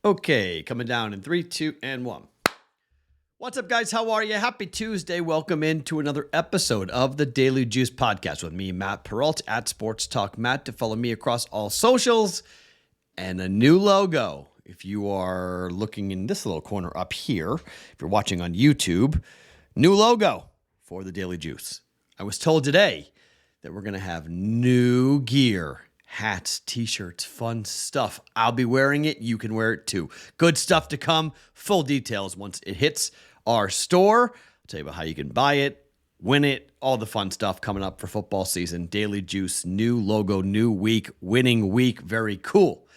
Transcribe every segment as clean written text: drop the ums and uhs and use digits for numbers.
Okay, coming down in 3, 2, and 1. What's up, guys? How are you? Happy Tuesday. Welcome into another episode of the Daily Juice Podcast with me, Matt Perrault, at Sports Talk Matt. To follow me across all socials, and a new logo. If you are looking in this little corner up here, if you're watching on YouTube, new logo for the Daily Juice. I was told today that we're going to have new gear. Hats, t-shirts, fun stuff. I'll be wearing it. You can wear it too. Good stuff to come. Full details once it hits our store. I'll tell you about how you can buy it, win it, all the fun stuff coming up for football season. Daily Juice, new logo, new week, winning week. Very cool.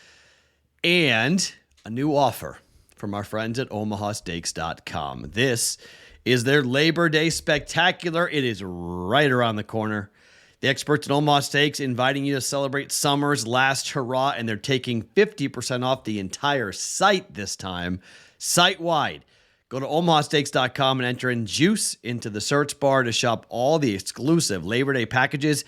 And a new offer from our friends at omahasteaks.com. This is their Labor Day Spectacular. It is right around the corner. The experts at Omaha Steaks inviting you to celebrate summer's last hurrah, and they're taking 50% off the entire site this time, site-wide. Go to omahasteaks.com and enter in JUICE into the search bar to shop all the exclusive Labor Day packages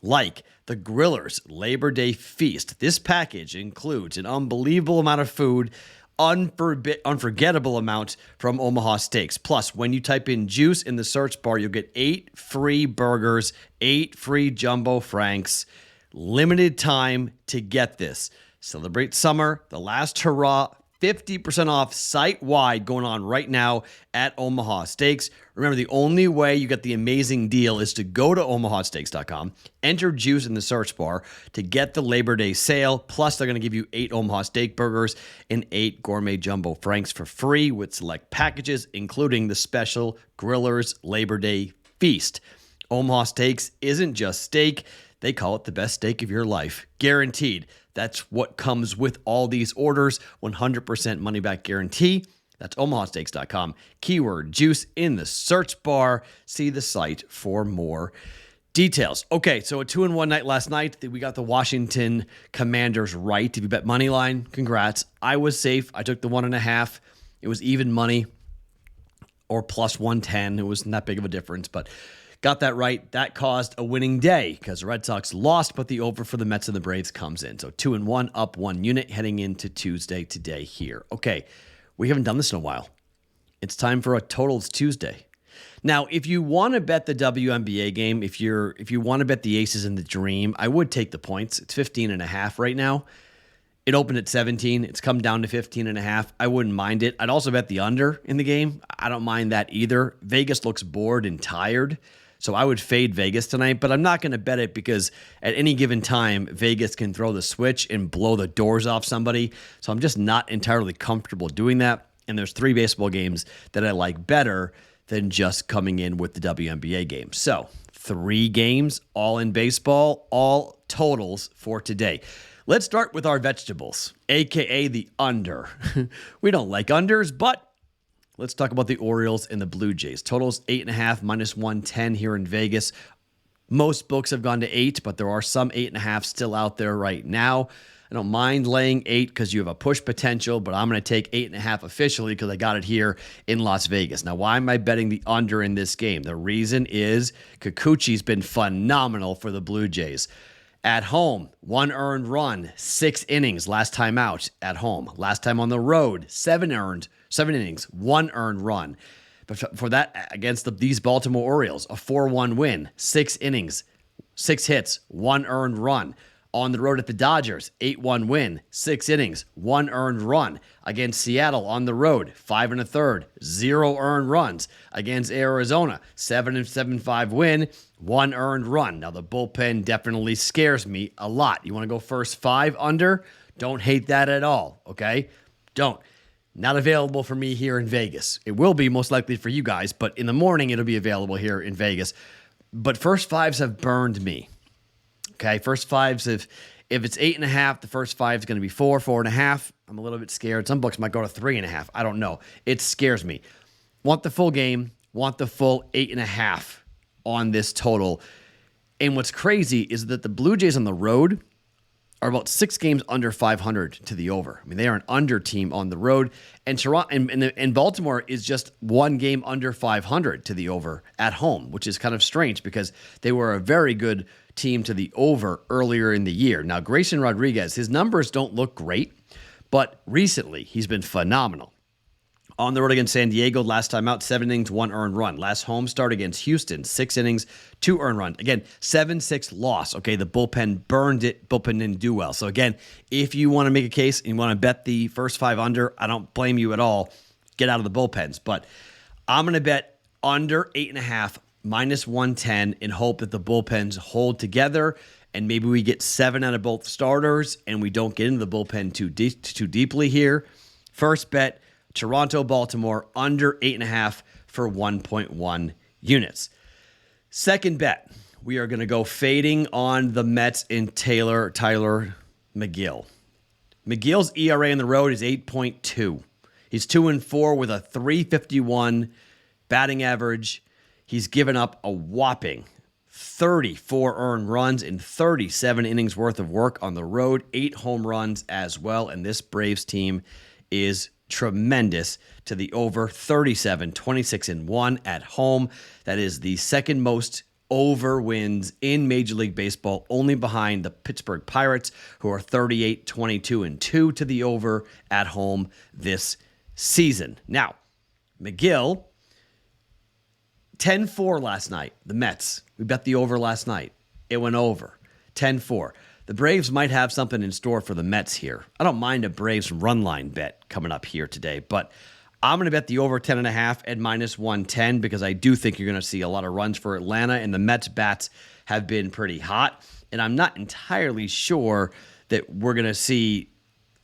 like the Grillers Labor Day Feast. This package includes an unbelievable amount of food, unforgettable amount from Omaha Steaks. Plus, when you type in JUICE in the search bar, you'll get 8 free burgers, 8 free jumbo franks. Limited time to get this. Celebrate summer, the last hurrah, 50% off site-wide going on right now at Omaha Steaks. Remember, the only way you get the amazing deal is to go to omahasteaks.com, enter JUICE in the search bar to get the Labor Day sale. Plus, they're going to give you 8 Omaha Steak burgers and 8 gourmet jumbo franks for free with select packages, including the special Grillers Labor Day Feast. Omaha Steaks isn't just steak. They call it the best steak of your life. Guaranteed. That's what comes with all these orders. 100% money back guarantee. That's omahasteaks.com. Keyword JUICE in the search bar. See the site for more details. Okay, so a 2-1 night last night. We got the Washington Commanders right. If you bet money line, congrats. I was safe. I took the 1.5. It was even money or plus 110. It wasn't that big of a difference, but got that right. That caused a winning day because the Red Sox lost, but the over for the Mets and the Braves comes in. So 2-1, up 1 unit heading into Tuesday today here. Okay, we haven't done this in a while. It's time for a Totals Tuesday. Now, if you want to bet the WNBA game, if you want to bet the Aces in the Dream, I would take the points. It's 15.5 right now. It opened at 17. It's come down to 15.5. I wouldn't mind it. I'd also bet the under in the game. I don't mind that either. Vegas looks bored and tired. So I would fade Vegas tonight, but I'm not going to bet it because at any given time, Vegas can throw the switch and blow the doors off somebody. So I'm just not entirely comfortable doing that. And there's 3 baseball games that I like better than just coming in with the WNBA game. So 3 games, all in baseball, all totals for today. Let's start with our vegetables, aka the under. We don't like unders, but let's talk about the Orioles and the Blue Jays. Totals 8.5 minus 110 here in Vegas. Most books have gone to 8, but there are some 8.5 still out there right now. I don't mind laying 8 because you have a push potential, but I'm going to take 8.5 officially because I got it here in Las Vegas. Now, why am I betting the under in this game? The reason is Kikuchi's been phenomenal for the Blue Jays. At home, 1 earned run, 6 innings last time out at home. Last time on the road, 7 innings, 1 earned run. But for that, against these Baltimore Orioles, a 4-1 win, 6 innings, 6 hits, 1 earned run. On the road at the Dodgers, 8-1 win, 6 innings, 1 earned run. Against Seattle on the road, 5 1/3, 0 earned runs. Against Arizona, 7-7-5 win, 1 earned run. Now the bullpen definitely scares me a lot. You want to go first 5 under? Don't hate that at all, okay? Don't. Not available for me here in Vegas. It will be most likely for you guys, but in the morning it'll be available here in Vegas. But first 5s have burned me. Okay, first 5s, if it's 8.5, the first 5 is going to be 4.5. I'm a little bit scared. Some books might go to 3.5. I don't know. It scares me. Want the full game, want the full 8.5 on this total. And what's crazy is that the Blue Jays on the road are about 6 games under 500 to the over. I mean, they are an under team on the road. And Toronto and Baltimore is just 1 game under 500 to the over at home, which is kind of strange because they were a very good team to the over earlier in the year. Now, Grayson Rodriguez, his numbers don't look great, But recently, he's been phenomenal. On the road against San Diego, last time out, 7 innings, 1 earned run. Last home start against Houston, 6 innings, 2 earned run. Again, 7-6 loss. Okay, the bullpen burned it. Bullpen didn't do well. So again, if you want to make a case and you want to bet the first 5 under, I don't blame you at all. Get out of the bullpens. But I'm going to bet under 8.5, minus 110, and hope that the bullpens hold together. And maybe we get 7 out of both starters and we don't get into the bullpen too deeply here. First bet, Toronto, Baltimore, under 8.5 for 1.1 units. Second bet, we are going to go fading on the Mets in Tyler McGill. McGill's ERA on the road is 8.2. He's 2-4 with a 3.51 batting average. He's given up a whopping 34 earned runs in 37 innings worth of work on the road, 8 home runs as well. And this Braves team is tremendous to the over 37, 26-1 at home. That is the second most over wins in Major League Baseball, only behind the Pittsburgh Pirates, who are 38, 22-2 to the over at home this season. Now, McGill, 10-4 last night. The Mets, we bet the over last night. It went over, 10-4. The Braves might have something in store for the Mets here. I don't mind a Braves run line bet coming up here today, but I'm going to bet the over 10.5 at minus 110 because I do think you're going to see a lot of runs for Atlanta, and the Mets bats have been pretty hot, and I'm not entirely sure that we're going to see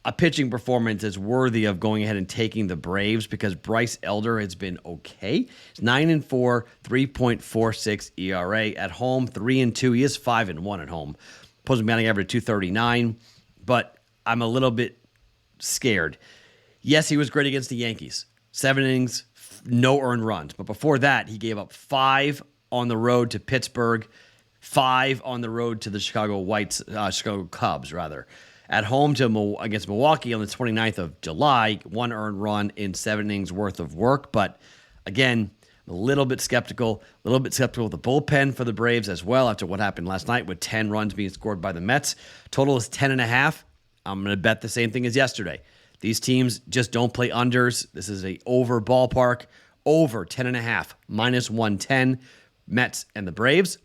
a pitching performance that's worthy of going ahead and taking the Braves because Bryce Elder has been okay. He's 9-4, 3.46 ERA at home, 3-2. He is 5-1 at home. Opposing batting average 239, but I'm a little bit scared. Yes, he was great against the Yankees. 7 innings, no earned runs. But before that, he gave up 5 on the road to Pittsburgh, 5 on the road to the Chicago Cubs, rather. At home against Milwaukee on the 29th of July, 1 earned run in 7 innings worth of work. But again, a little bit skeptical of the bullpen for the Braves as well after what happened last night with 10 runs being scored by the Mets. Total is 10.5. I'm going to bet the same thing as yesterday. These teams just don't play unders. This is a over ballpark. Over 10.5, minus 110, Mets and the Braves.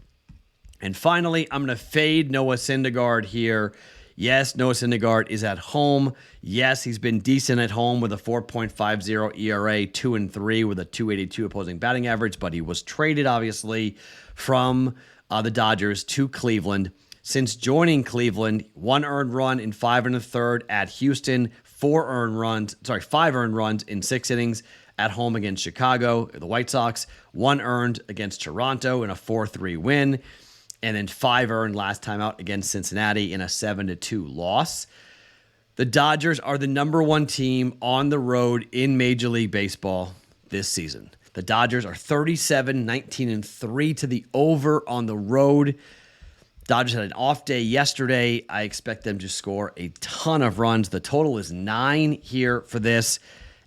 And finally, I'm going to fade Noah Syndergaard here. Yes, Noah Syndergaard is at home. Yes, he's been decent at home with a 4.50 ERA, 2-3 with a 282 opposing batting average, but he was traded, obviously, from the Dodgers to Cleveland. Since joining Cleveland, 1 earned run in 5 1/3 at Houston, 5 earned runs in 6 innings at home against Chicago, the White Sox, 1 earned against Toronto in a 4-3 win. And then 5 earned last time out against Cincinnati in a 7-2 loss. The Dodgers are the number 1 team on the road in Major League Baseball this season. The Dodgers are 37, 19-3 to the over on the road. Dodgers had an off day yesterday. I expect them to score a ton of runs. The total is 9 here for this.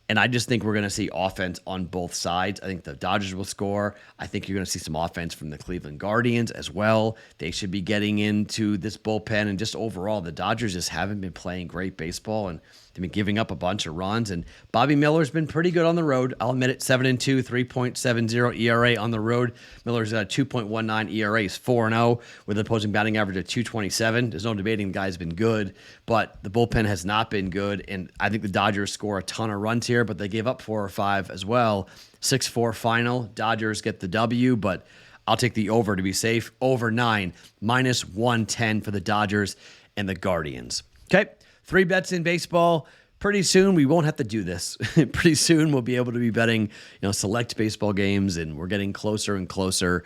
And I just think we're going to see offense on both sides. I think the Dodgers will score. I think you're going to see some offense from the Cleveland Guardians as well. They should be getting into this bullpen. And just overall, the Dodgers just haven't been playing great baseball. And they've been giving up a bunch of runs. And Bobby Miller's been pretty good on the road. I'll admit it, 7-2, 3.70 ERA on the road. Miller's got a 2.19 ERA. He's 4-0 with an opposing batting average of 227. There's no debating the guy's been good, but the bullpen has not been good. And I think the Dodgers score a ton of runs here, but they gave up 4 or 5 as well. 6-4 final. Dodgers get the W, but I'll take the over to be safe. Over 9, minus 110 for the Dodgers and the Guardians. Okay. 3 bets in baseball. Pretty soon, we won't have to do this. Pretty soon, we'll be able to be betting, select baseball games, and we're getting closer and closer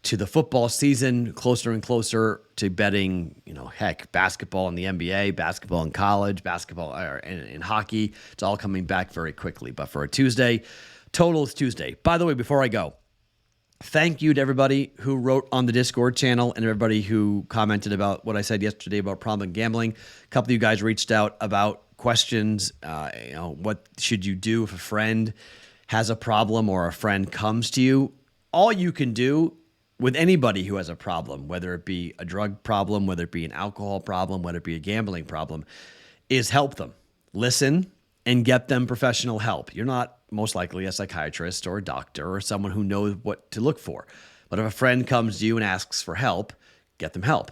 to the football season, closer and closer to betting, basketball in the NBA, basketball in college, basketball in hockey. It's all coming back very quickly. But for a Tuesday, total is Tuesday. By the way, before I go, thank you to everybody who wrote on the Discord channel and everybody who commented about what I said yesterday about problem gambling. A couple of you guys reached out about questions. What should you do if a friend has a problem or a friend comes to you? All you can do with anybody who has a problem, whether it be a drug problem, whether it be an alcohol problem, whether it be a gambling problem, is help them. listen and get them professional help. You're not most likely a psychiatrist or a doctor or someone who knows what to look for. But if a friend comes to you and asks for help, get them help.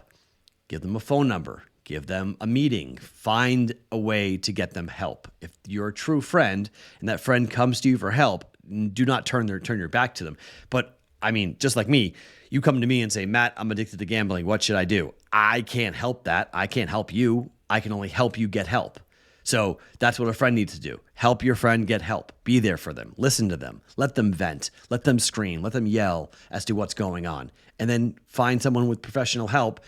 Give them a phone number. Give them a meeting. Find a way to get them help. If you're a true friend and that friend comes to you for help, do not turn your back to them. But I mean, just like me, you come to me and say, Matt, I'm addicted to gambling. What should I do? I can't help that. I can't help you. I can only help you get help. So that's what a friend needs to do. Help your friend get help. Be there for them. Listen to them. Let them vent. Let them scream. Let them yell as to what's going on. And then find someone with professional help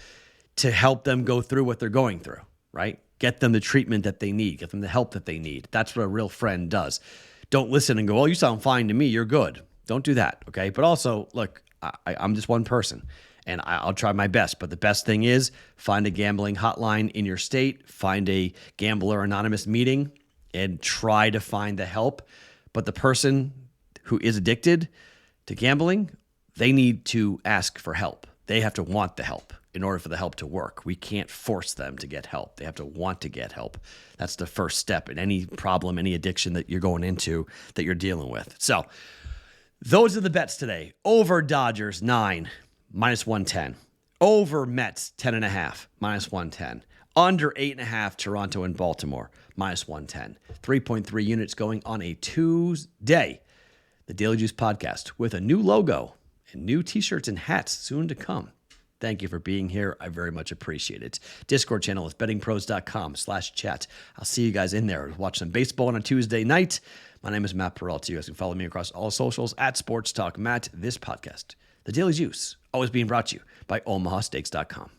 to help them go through what they're going through, right? Get them the treatment that they need. Get them the help that they need. That's what a real friend does. Don't listen and go, oh, you sound fine to me. You're good. Don't do that, okay? But also, look, I'm just one person, and I'll try my best. But the best thing is find a gambling hotline in your state, find a Gambler Anonymous meeting, and try to find the help. But the person who is addicted to gambling, they need to ask for help. They have to want the help in order for the help to work. We can't force them to get help. They have to want to get help. That's the first step in any problem, any addiction that you're going into, that you're dealing with. So those are the bets today. Over Dodgers 9, -110. Over Mets 10.5, -110. Under 8.5 Toronto and Baltimore, -110. 3.3 units going on a Tuesday. The Daily Juice Podcast with a new logo and new t-shirts and hats soon to come. Thank you for being here. I very much appreciate it. Discord channel is bettingpros.com/chat. I'll see you guys in there. Watch some baseball on a Tuesday night. My name is Matt Perrault. You guys can follow me across all socials at Sports Talk Matt. This podcast, The Daily Juice, always being brought to you by OmahaSteaks.com.